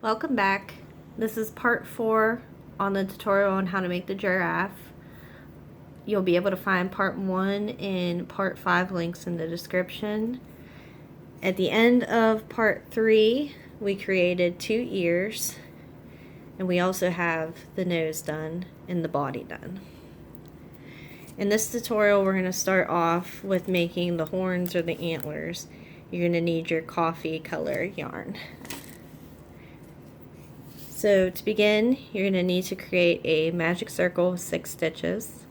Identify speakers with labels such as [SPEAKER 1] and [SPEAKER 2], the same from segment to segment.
[SPEAKER 1] Welcome back. This is part 4 on the tutorial on how to make the giraffe. You'll be able to find part 1 and part 5 links in the description. At the end of part 3, we created 2 ears, and we also have the nose done and the body done. In this tutorial, we're going to start off with making the horns or the antlers. You're going to need your coffee color yarn. So to begin, you're going to need to create a magic circle with 6 stitches.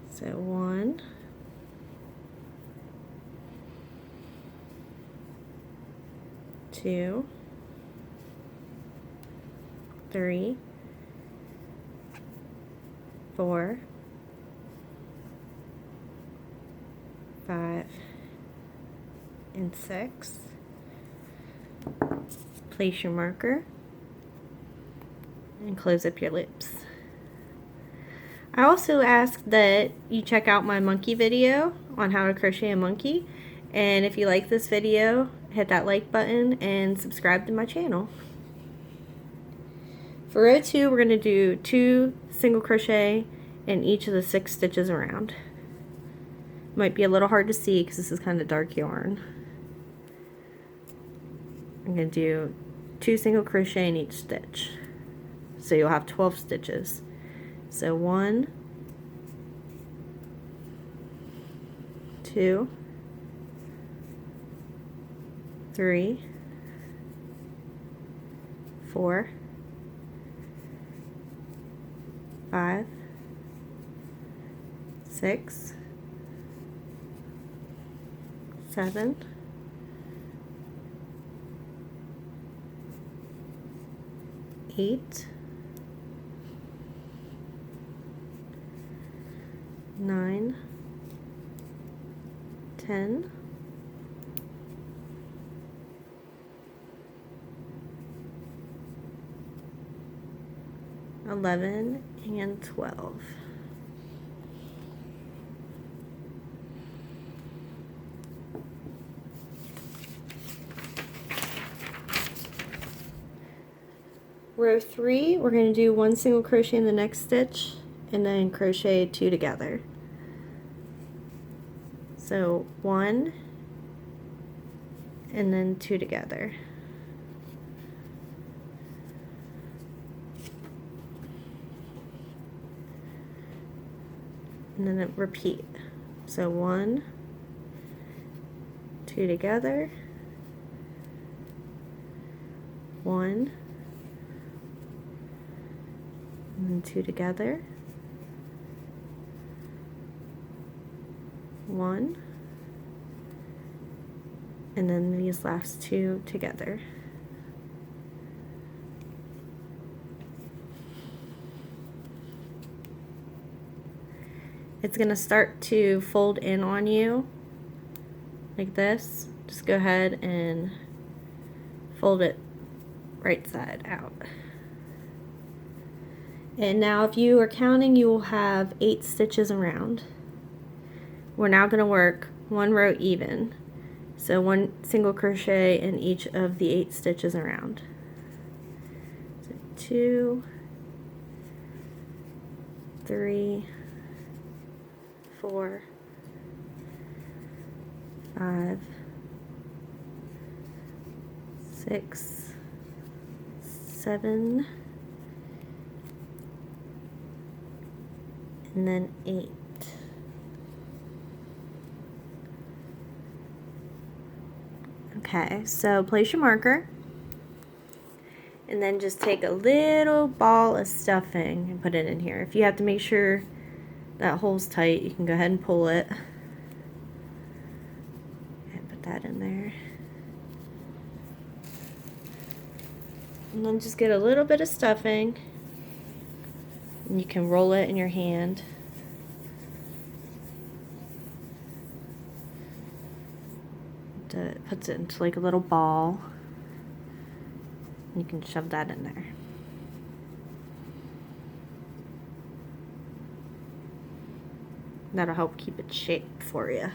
[SPEAKER 1] So 1, 2, 3, 4, 5, and 6. Place your marker and close up your loops. I also ask that you check out my monkey video on how to crochet a monkey, and if you like this video, hit that like button and subscribe to my channel. For row 2, we're going to do 2 single crochet in each of the 6 stitches around. Might be a little hard to see because this is kind of dark yarn. I'm going to do 2 single crochet in each stitch, so you'll have 12 stitches. So 1, 2, 3, 4, 5, 6, 7, 8, 9, 10, 11, and 12. Row 3, we're going to do 1 single crochet in the next stitch and then crochet 2 together. So 1 and then 2 together. And then repeat. So 1, 2 together, 1, and then 2 together, 1, and then these last 2 together. It's going to start to fold in on you like this. Just go ahead and fold it right side out. And now if you are counting, you will have 8 stitches around. We're now going to work 1 row even. So 1 single crochet in each of the 8 stitches around. So 2, 3, 4, 5, 6, 7, and then 8. Okay, so place your marker and then just take a little ball of stuffing and put it in here. If you have to make sure that hole's tight, you can go ahead and pull it and put that in there. And then just get a little bit of stuffing and you can roll it in your hand. It puts it into like a little ball. You can shove that in there. That'll help keep it shaped for you.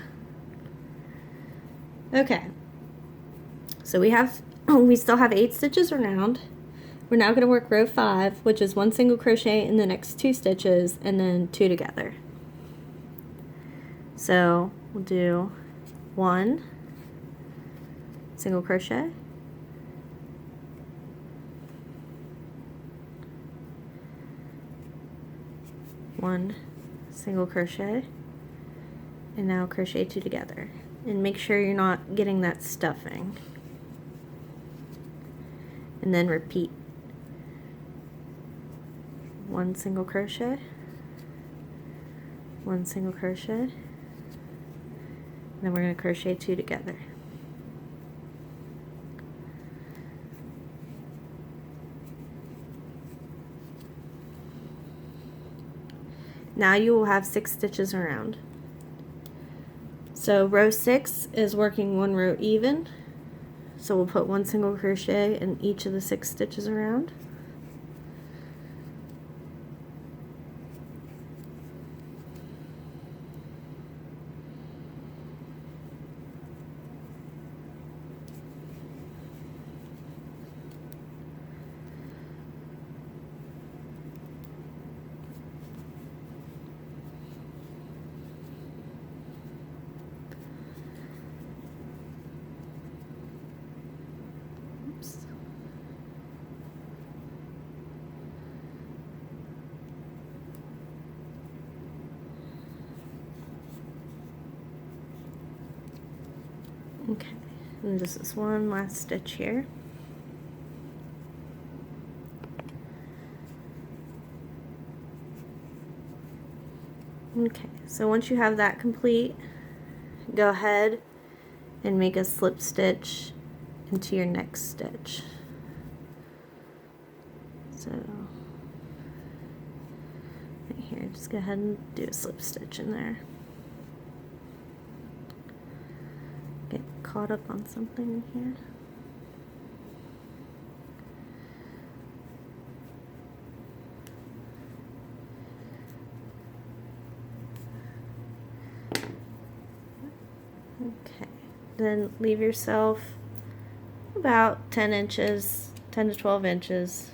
[SPEAKER 1] Okay, so we still have 8 stitches around. We're now going to work row 5, which is 1 single crochet in the next 2 stitches and then 2 together. So we'll do 1 single crochet, 1 single crochet, and now crochet 2 together. And make sure you're not getting that stuffing. And then repeat. 1 single crochet, 1 single crochet, and then we're going to crochet 2 together. Now you will have 6 stitches around. So row 6 is working 1 row even. So we'll put 1 single crochet in each of the 6 stitches around. Okay, and this is one last stitch here. Okay, so once you have that complete, go ahead and make a slip stitch into your next stitch. So right here, just go ahead and do a slip stitch in there. Get caught up on something here. Okay, then leave yourself about 10 inches, 10 to 12 inches.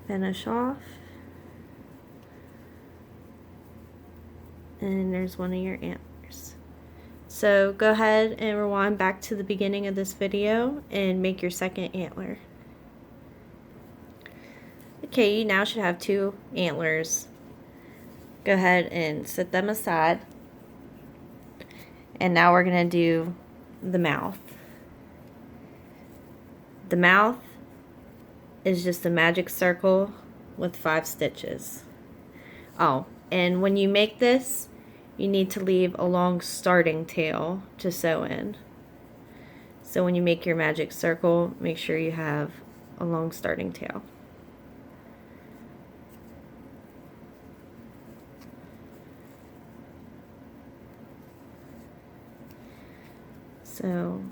[SPEAKER 1] Finish off. And there's one of your antlers. So go ahead and rewind back to the beginning of this video and make your second antler. Okay, you now should have 2 antlers. Go ahead and set them aside. And now we're going to do the mouth. The mouth is just a magic circle with 5 stitches. Oh, and when you make this, you need to leave a long starting tail to sew in. So when you make your magic circle, make sure you have a long starting tail. So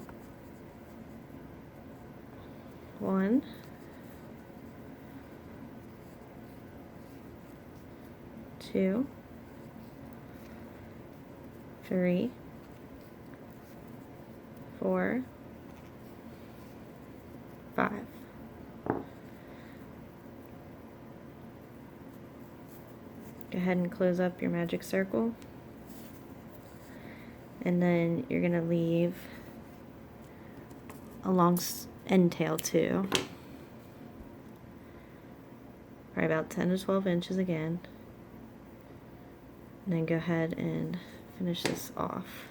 [SPEAKER 1] 1, 2, 3, 4, 5. Go ahead and close up your magic circle. And then you're going to leave a long end tail too. Probably about 10 to 12 inches again. And then go ahead and finish this off.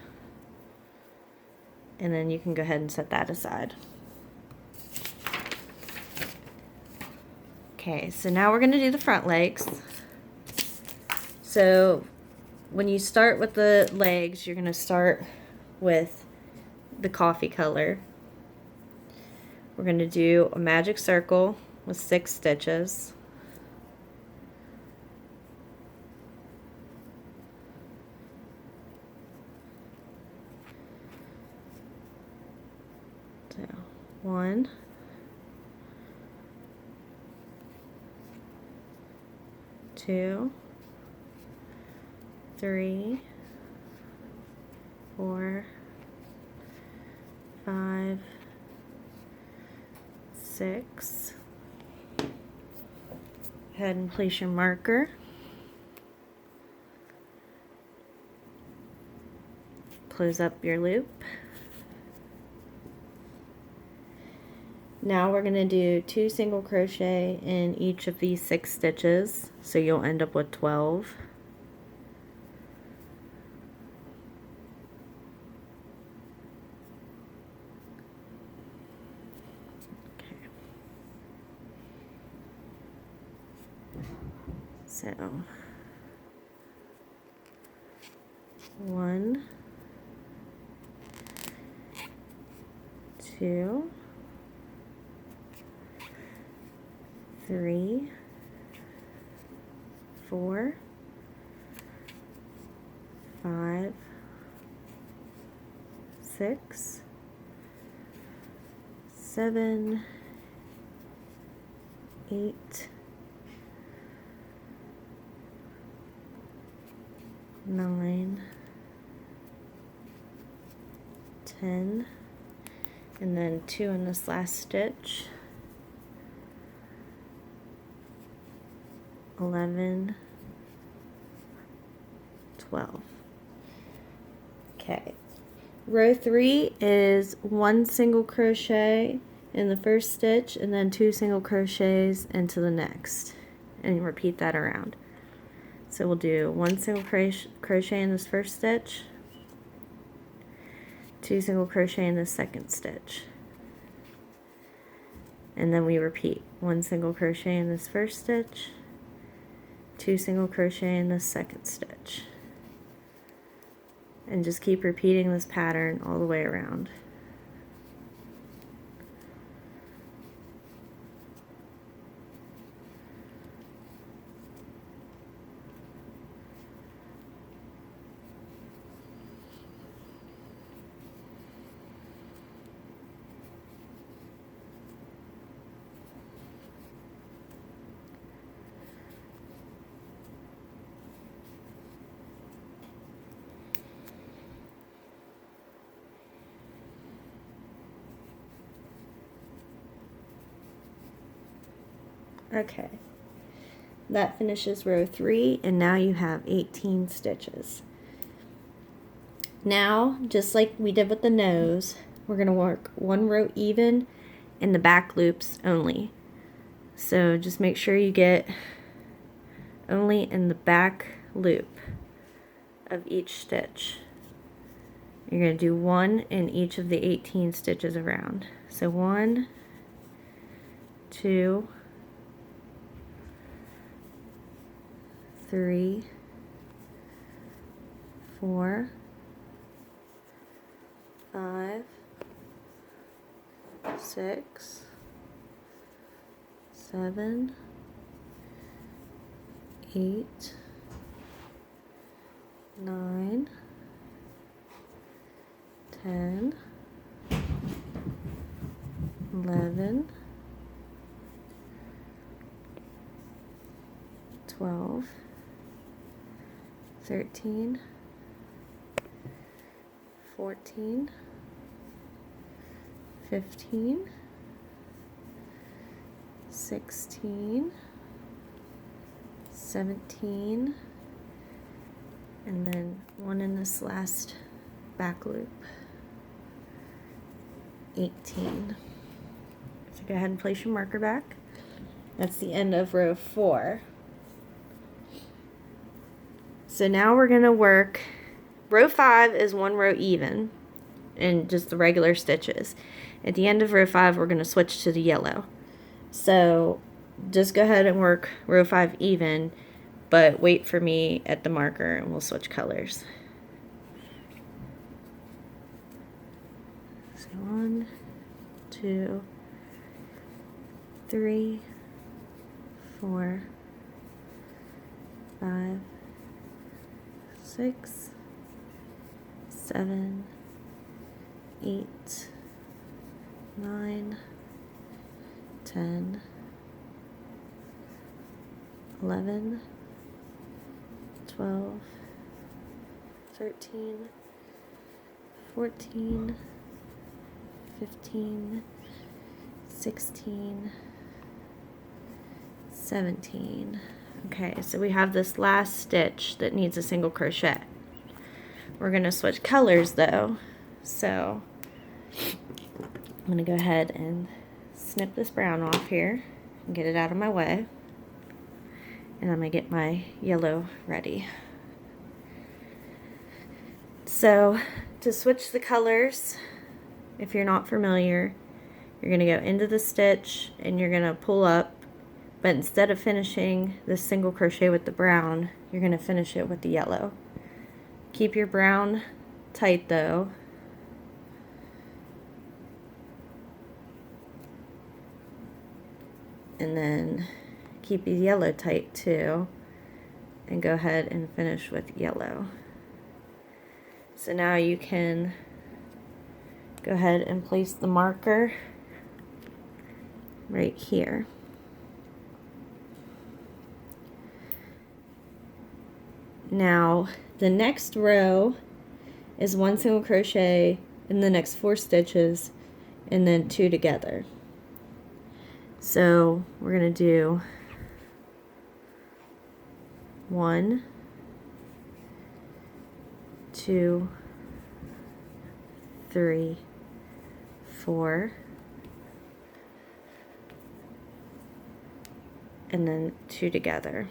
[SPEAKER 1] And then you can go ahead and set that aside. Okay, so now we're going to do the front legs. So when you start with the legs, you're going to start with the coffee color. We're going to do a magic circle with 6 stitches. So 1, 2, 2, 3, 4, 5, 6. Go ahead and place your marker. Close up your loop. Now we're going to do 2 single crochet in each of these 6 stitches, so you'll end up with 12. Okay. So 1, 2, 3, 4, 5, 6, 7, 8, 9, 10, and then 2 in this last stitch. 11, 12. Okay. Row 3 is 1 single crochet in the first stitch and then 2 single crochets into the next, and repeat that around. So we'll do 1 single crochet in this first stitch, 2 single crochet in the second stitch, and then we repeat 1 single crochet in this first stitch, 2 single crochet in the second stitch, and just keep repeating this pattern all the way around. Okay, that finishes row 3, and now you have 18 stitches. Now, just like we did with the nose, we're going to work 1 row even in the back loops only. So just make sure you get only in the back loop of each stitch. You're going to do 1 in each of the 18 stitches around. So 1, 2, 3, 4, 5, 6, 7, 8, 9, 10, 11, 12, 13, 14, 15, 16, 17, and then 1 in this last back loop, 18. So go ahead and place your marker back. That's the end of row 4. So now we're going to work, row 5 is 1 row even and just the regular stitches. At the end of row 5 we're going to switch to the yellow. So just go ahead and work row 5 even, but wait for me at the marker and we'll switch colors. So 1, 2, 3, 4, 5, 6, 7, 8, 9, 10, 11, 12, 13, 14, 15, 16, 17. Okay, so we have this last stitch that needs a single crochet. We're going to switch colors though, so I'm going to go ahead and snip this brown off here and get it out of my way, and I'm going to get my yellow ready. So to switch the colors, if you're not familiar, you're going to go into the stitch and you're going to pull up, but instead of finishing this single crochet with the brown, you're going to finish it with the yellow. Keep your brown tight though. And then keep your yellow tight too, and go ahead and finish with yellow. So now you can go ahead and place the marker right here. Now the next row is 1 single crochet in the next 4 stitches and then 2 together. So we're going to do 1, 2, 3, 4, and then 2 together.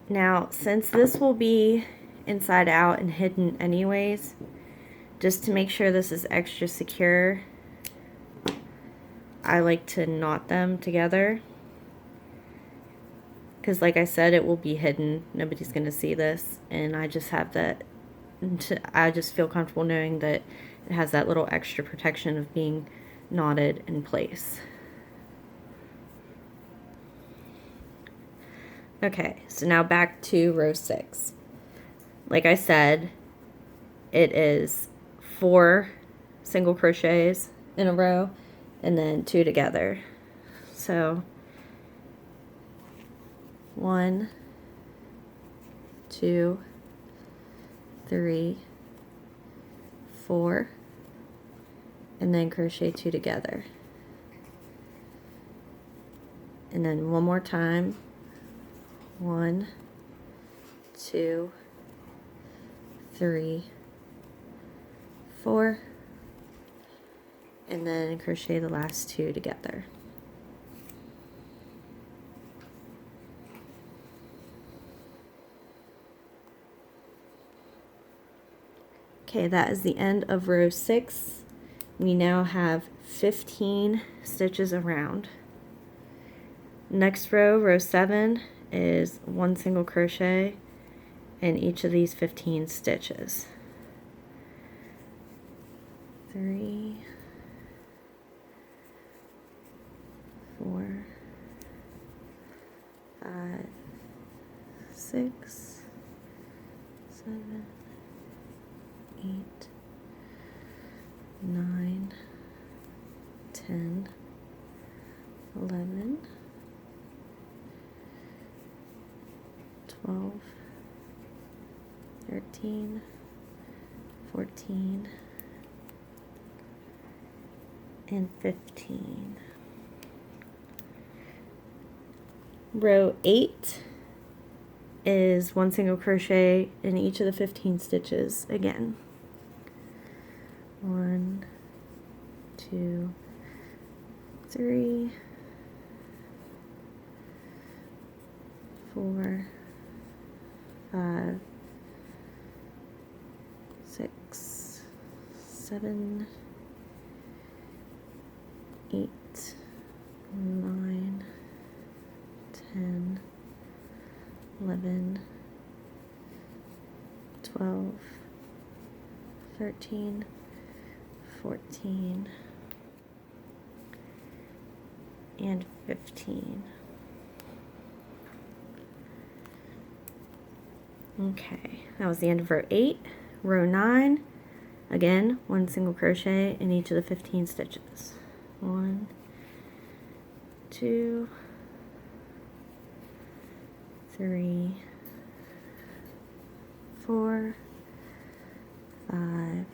[SPEAKER 1] Now, since this will be inside out and hidden anyways, just to make sure this is extra secure, I like to knot them together. Because like I said, it will be hidden. Nobody's going to see this. And I just have that, I just feel comfortable knowing that it has that little extra protection of being knotted in place. Okay, so now back to row 6. Like I said, it is 4 single crochets in a row and then 2 together. So 1, 2, 3, 4, and then crochet 2 together. And then one more time. 1, 2, 3, 4, and then crochet the last 2 together. Okay, that is the end of row 6. We now have 15 stitches around. Next row, row 7, is 1 single crochet in each of these 15 stitches. 3, 4, 5, 6, 7, 8, 9, 10, 11, 12, 13, 14, and 15. Row 8 is 1 single crochet in each of the 15 stitches again. 1, 2, 3, 4, 5, 6, 7, 8, 9, 10, 11, 12, 13, 14, and 15. Okay, that was the end of row 8. Row 9, again, 1 single crochet in each of the 15 stitches. 1, 2, 3, 4, 5,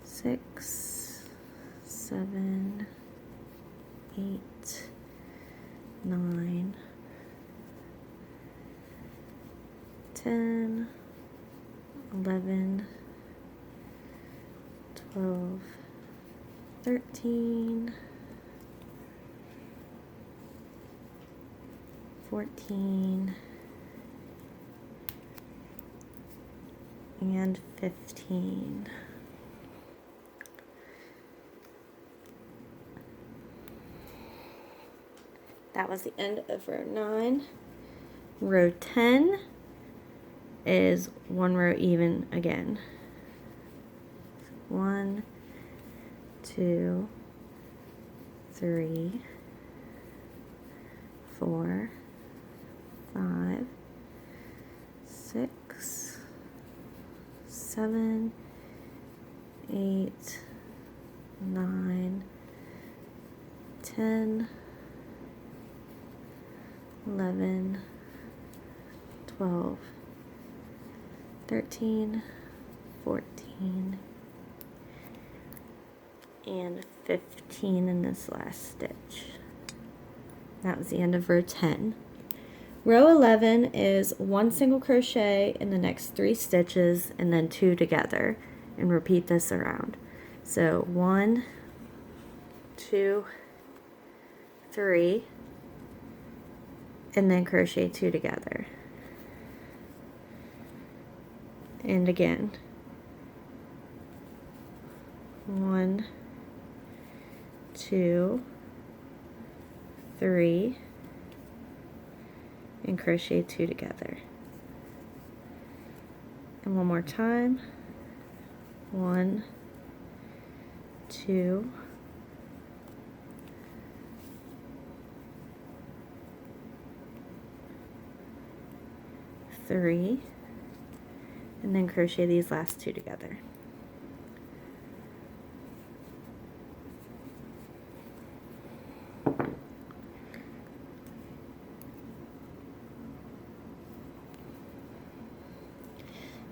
[SPEAKER 1] 6, 7, 8, 9, 10, 11, 12, 13, 14, and 15. That was the end of row 9. Row 10 is 1 row even again. 1, 2, 3, 4, 5, 6, 7, 8, 9, 10, 11, 12, 13, 14, and 15 in this last stitch. That was the end of row 10. Row 11 is 1 single crochet in the next 3 stitches and then 2 together, and repeat this around. So 1, 2, 3, and then crochet 2 together. And again, 1, 2, 3, and crochet 2 together. And one more time. 1, 2, 3, and then crochet these last 2 together.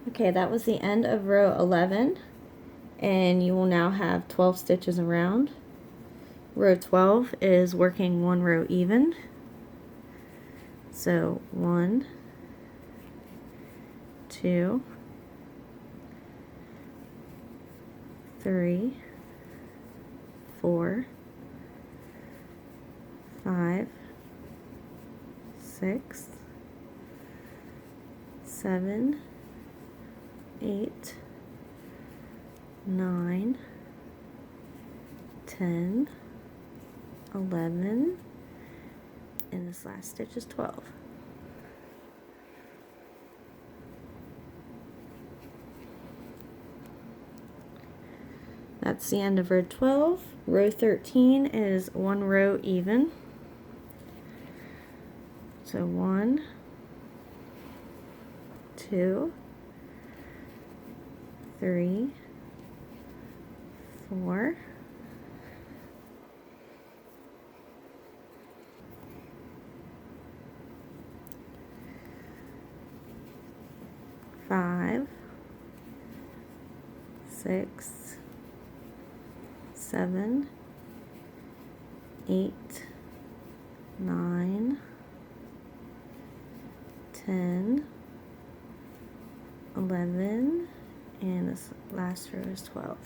[SPEAKER 1] Okay, that was the end of row 11, and you will now have 12 stitches around. Row 12 is working 1 row even. So 1, 2, 3, 4, 5, 6, 7, 8, 9, 10, 11, and this last stitch is 12. That's the end of row 12. Row 13 is 1 row even. So 1, 2, 3, 4, 5, 6, 7, 8, 9, 10, 11, and this last row is 12.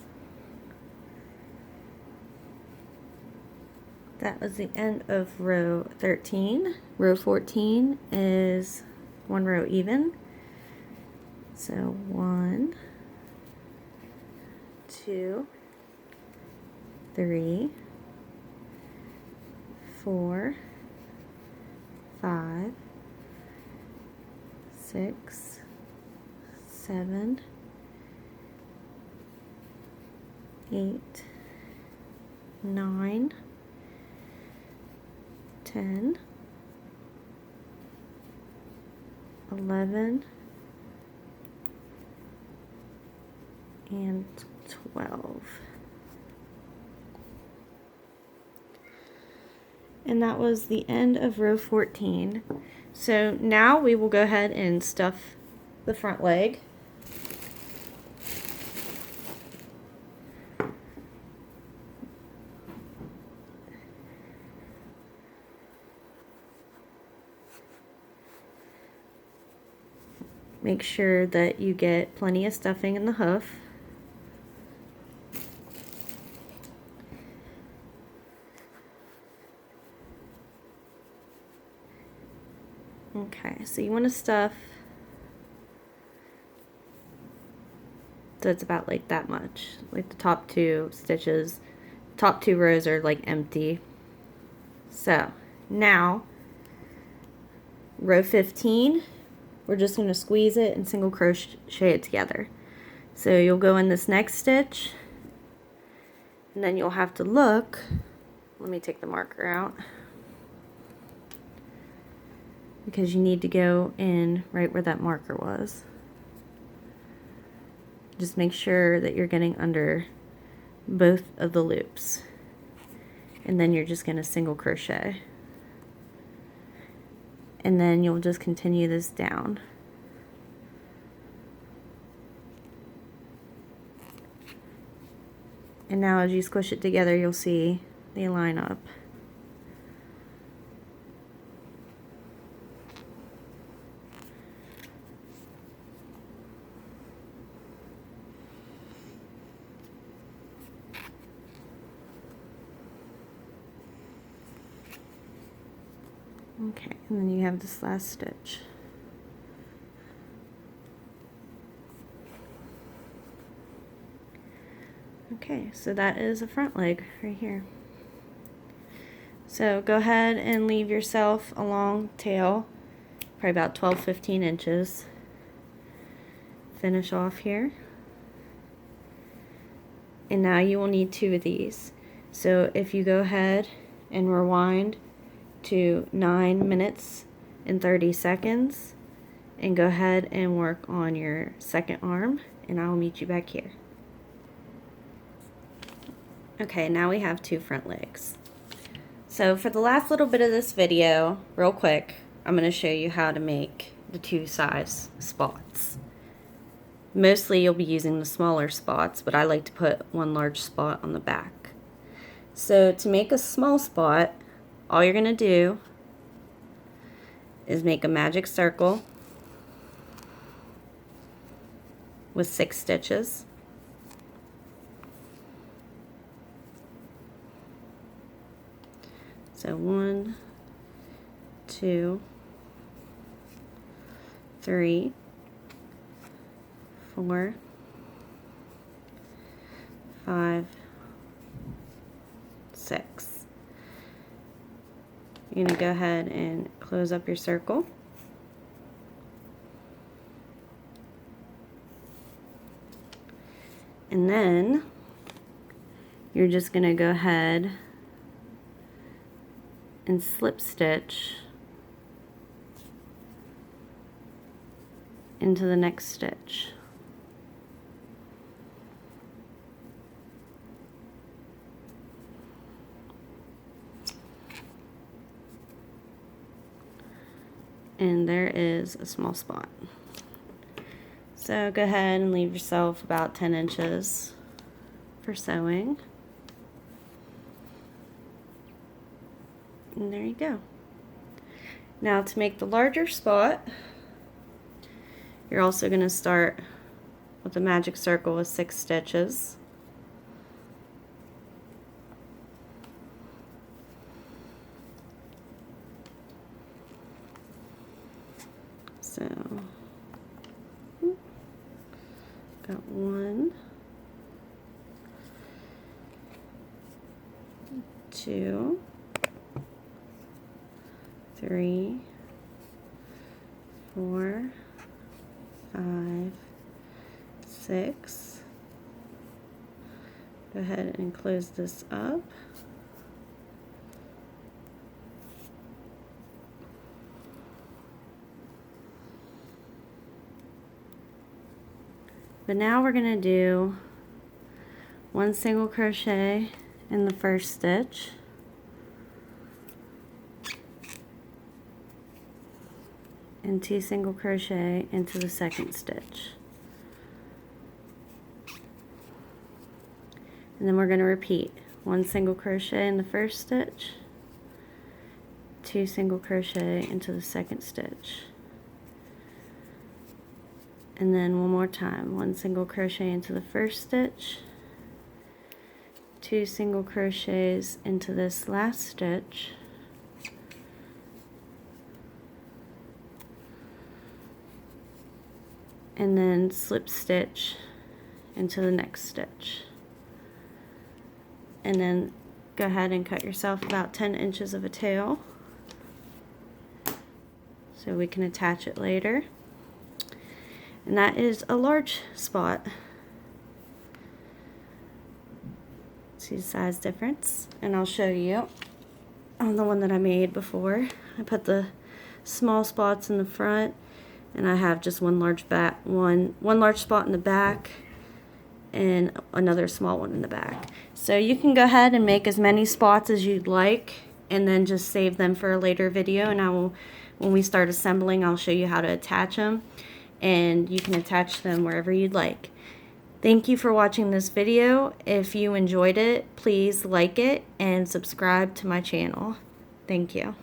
[SPEAKER 1] That was the end of row 13. Row 14 is 1 row even. So 1, 2, 3, 4, 5, 6, 7, 8, 9, 10, 11, and 12. And that was the end of row 14. So now we will go ahead and stuff the front leg. Make sure that you get plenty of stuffing in the hoof. Okay, so you want to stuff so it's about like that much. Like the top two stitches, top two rows are like empty. So now row 15, we're just going to squeeze it and single crochet it together. So you'll go in this next stitch, and then you'll have to look. Let me take the marker out, because you need to go in right where that marker was. Just make sure that you're getting under both of the loops, and then you're just going to single crochet, and then you'll just continue this down. And now as you squish it together, you'll see they line up. Okay, and then you have this last stitch. Okay, so that is a front leg right here. So go ahead and leave yourself a long tail, probably about 12-15 inches. Finish off here. And now you will need 2 of these. So if you go ahead and rewind to 9 minutes and 30 seconds, and go ahead and work on your second arm, and I'll meet you back here. Okay, now we have 2 front legs. So for the last little bit of this video, real quick, I'm going to show you how to make the 2 size spots. Mostly you'll be using the smaller spots, but I like to put one large spot on the back. So to make a small spot, all you're going to do is make a magic circle with 6 stitches. So 1, 2, 3, 4, 5, 6. You're going to go ahead and close up your circle. And then you're just going to go ahead and slip stitch into the next stitch. And there is a small spot. So go ahead and leave yourself about 10 inches for sewing. And there you go. Now to make the larger spot, you're also going to start with a magic circle with 6 stitches. So, got 1, 2, 3, 4, 5, 6. Go ahead and close this up. But now we're going to do 1 single crochet in the first stitch, and 2 single crochet into the second stitch. And then we're going to repeat 1 single crochet in the first stitch, 2 single crochet into the second stitch, and then one more time, 1 single crochet into the first stitch, 2 single crochets into this last stitch, and then slip stitch into the next stitch. And then go ahead and cut yourself about 10 inches of a tail so we can attach it later. And that is a large spot. See the size difference? And I'll show you on the one that I made before. I put the small spots in the front, and I have just one large large spot in the back and another small one in the back. So you can go ahead and make as many spots as you'd like and then just save them for a later video, and when we start assembling, I'll show you how to attach them, and you can attach them wherever you'd like. Thank you for watching this video. If you enjoyed it, please like it and subscribe to my channel. Thank you.